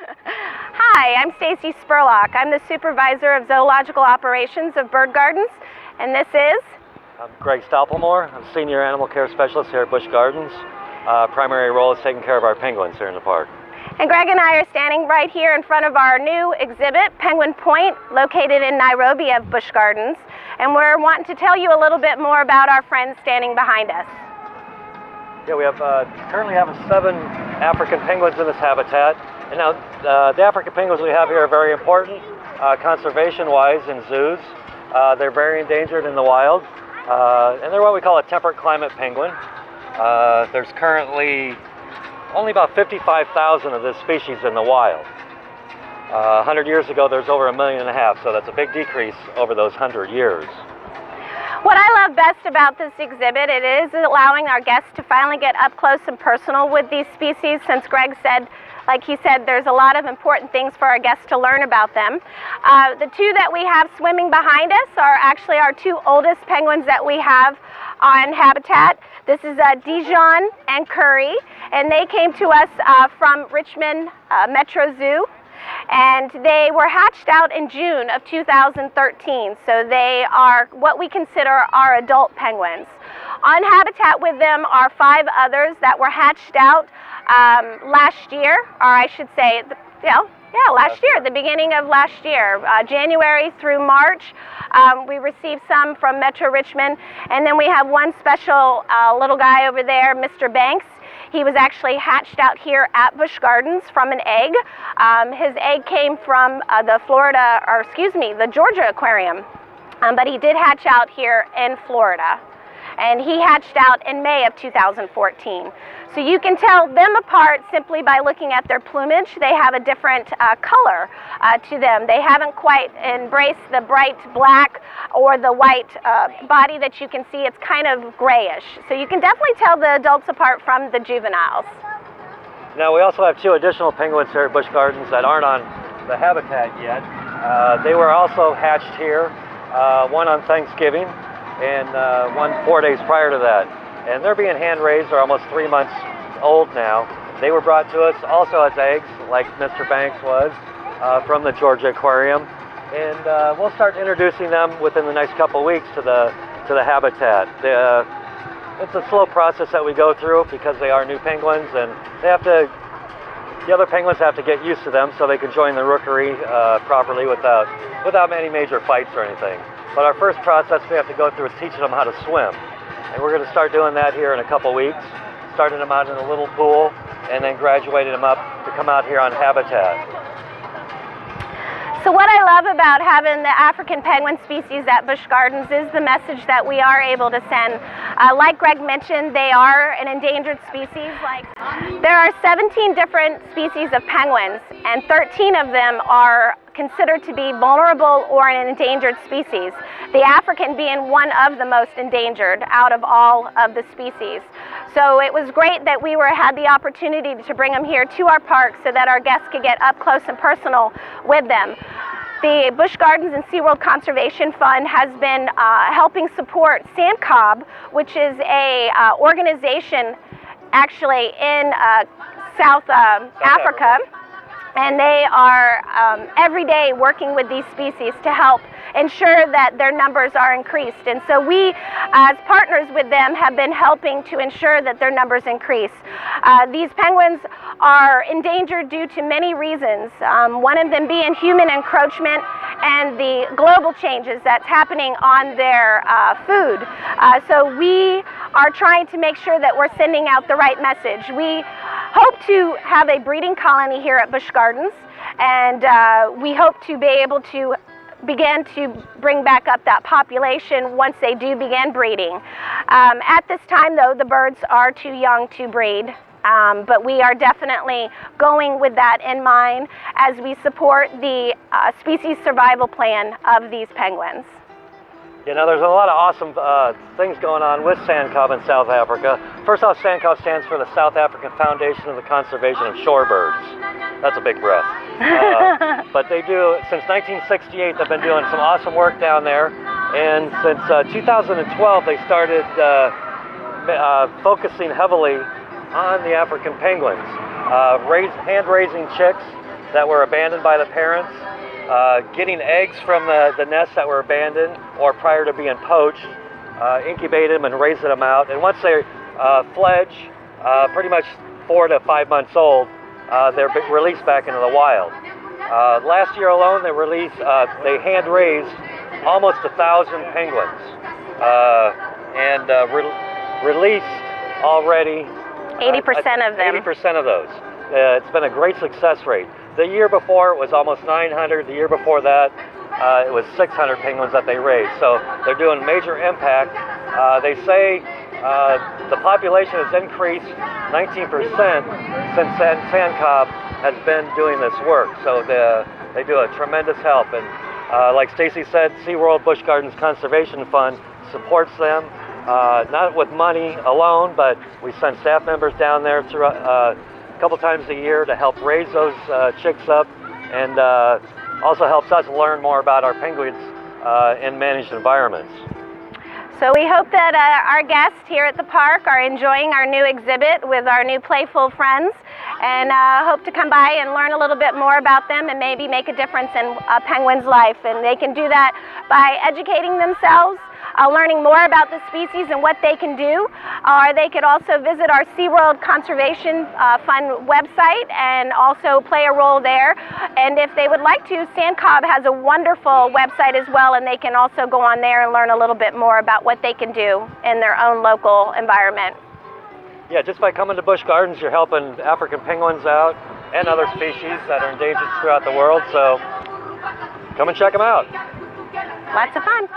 Hi, I'm Stacy Spurlock. I'm the supervisor of zoological operations of Bird Gardens, and this is... I'm Greg Stoppelmore. I'm senior animal care specialist here at Busch Gardens. Primary role is taking care of our penguins here in the park. And Greg and I are standing right here in front of our new exhibit, Penguin Point, located in Nairobi of Busch Gardens. And we're wanting to tell you a little bit more about our friends standing behind us. Yeah, we have currently have 7 African penguins in this habitat. And now the African penguins we have here are very important conservation-wise in zoos. They're very endangered in the wild. And they're what we call a temperate climate penguin. There's currently only about 55,000 of this species in the wild. 100 years ago, there's over 1.5 million, so that's a big decrease over those 100 years. What I love best about this exhibit, it is allowing our guests to finally get up close and personal with these species, since Greg said, like he said, there's a lot of important things for our guests to learn about them. The 2 that we have swimming behind us are actually our 2 oldest penguins that we have on habitat. This is Dijon and Curry, and they came to us from Richmond Metro Zoo. And they were hatched out in June of 2013, so they are what we consider our adult penguins. On habitat with them are 5 others that were hatched out last year, or I should say, last year, the beginning of last year, January through March. We received some from Metro Richmond, and then we have one special little guy over there, Mr. Banks. He was actually hatched out here at Busch Gardens from an egg. His egg came from the Georgia aquarium, but he did hatch out here in Florida. And he hatched out in May of 2014. So you can tell them apart simply by looking at their plumage. They have a different color to them. They haven't quite embraced the bright black or the white body that you can see. It's kind of grayish. So you can definitely tell the adults apart from the juveniles. Now we also have 2 additional penguins here at Busch Gardens that aren't on the habitat yet. They were also hatched here, one on Thanksgiving and one 4 days prior to that. And they're being hand-raised. They're almost 3 months old now. They were brought to us also as eggs, like Mr. Banks was, from the Georgia aquarium. And we'll start introducing them within the next couple weeks to the habitat. It's a slow process that we go through because they are new penguins, and the other penguins have to get used to them so they can join the rookery properly without any major fights or anything. But our first process we have to go through is teaching them how to swim. And we're going to start doing that here in a couple weeks, starting them out in a little pool, and then graduating them up to come out here on habitat. So what I love about having the African penguin species at Busch Gardens is the message that we are able to send. Like Greg mentioned, they are an endangered species. There are 17 different species of penguins, and 13 of them are considered to be vulnerable or an endangered species, the African being one of the most endangered out of all of the species. So it was great that we had the opportunity to bring them here to our park so that our guests could get up close and personal with them. The Busch Gardens and SeaWorld Conservation Fund has been helping support Sandcob, which is a organization actually in South Africa. And they are every day working with these species to help ensure that their numbers are increased. And so we, as partners with them, have been helping to ensure that their numbers increase. These penguins are endangered due to many reasons, one of them being human encroachment and the global changes that's happening on their food. So we are trying to make sure that we're sending out the right message. We hope to have a breeding colony here at Busch Gardens, and we hope to be able to begin to bring back up that population once they do begin breeding. At this time, though, the birds are too young to breed, but we are definitely going with that in mind as we support the species survival plan of these penguins. You know, there's a lot of awesome things going on with Sandcob in South Africa. First off, Sandcob stands for the South African Foundation of the Conservation of Shorebirds. That's a big breath. But they do, since 1968, they've been doing some awesome work down there. And since 2012, they started focusing heavily on the African penguins, hand-raising chicks that were abandoned by the parents, getting eggs from the nests that were abandoned or prior to being poached, incubating them and raising them out. And once they fledge, pretty much 4 to 5 months old, they're released back into the wild. Last year alone, they hand raised almost 1,000 penguins and released already 80% of them. 80% of those. It's been a great success rate. The year before it was almost 900. The year before that it was 600 penguins that they raised. So they're doing major impact. They say the population has increased 19% since Sand Cobb has been doing this work. So they do a tremendous help. And like Stacy said, SeaWorld Busch Gardens Conservation Fund supports them, not with money alone, but we send staff members down there through, a couple times a year to help raise those chicks up, and also helps us learn more about our penguins in managed environments. So we hope that our guests here at the park are enjoying our new exhibit with our new playful friends, and hope to come by and learn a little bit more about them and maybe make a difference in a penguin's life. And they can do that by educating themselves, learning more about the species and what they can do, or they could also visit our SeaWorld Conservation Fund website and also play a role there. And if they would like to, Sand Cobb has a wonderful website as well, and they can also go on there and learn a little bit more about what they can do in their own local environment. Yeah, just by coming to Busch Gardens, you're helping African penguins out and other species that are endangered throughout the world. So come and check them out. Lots of fun.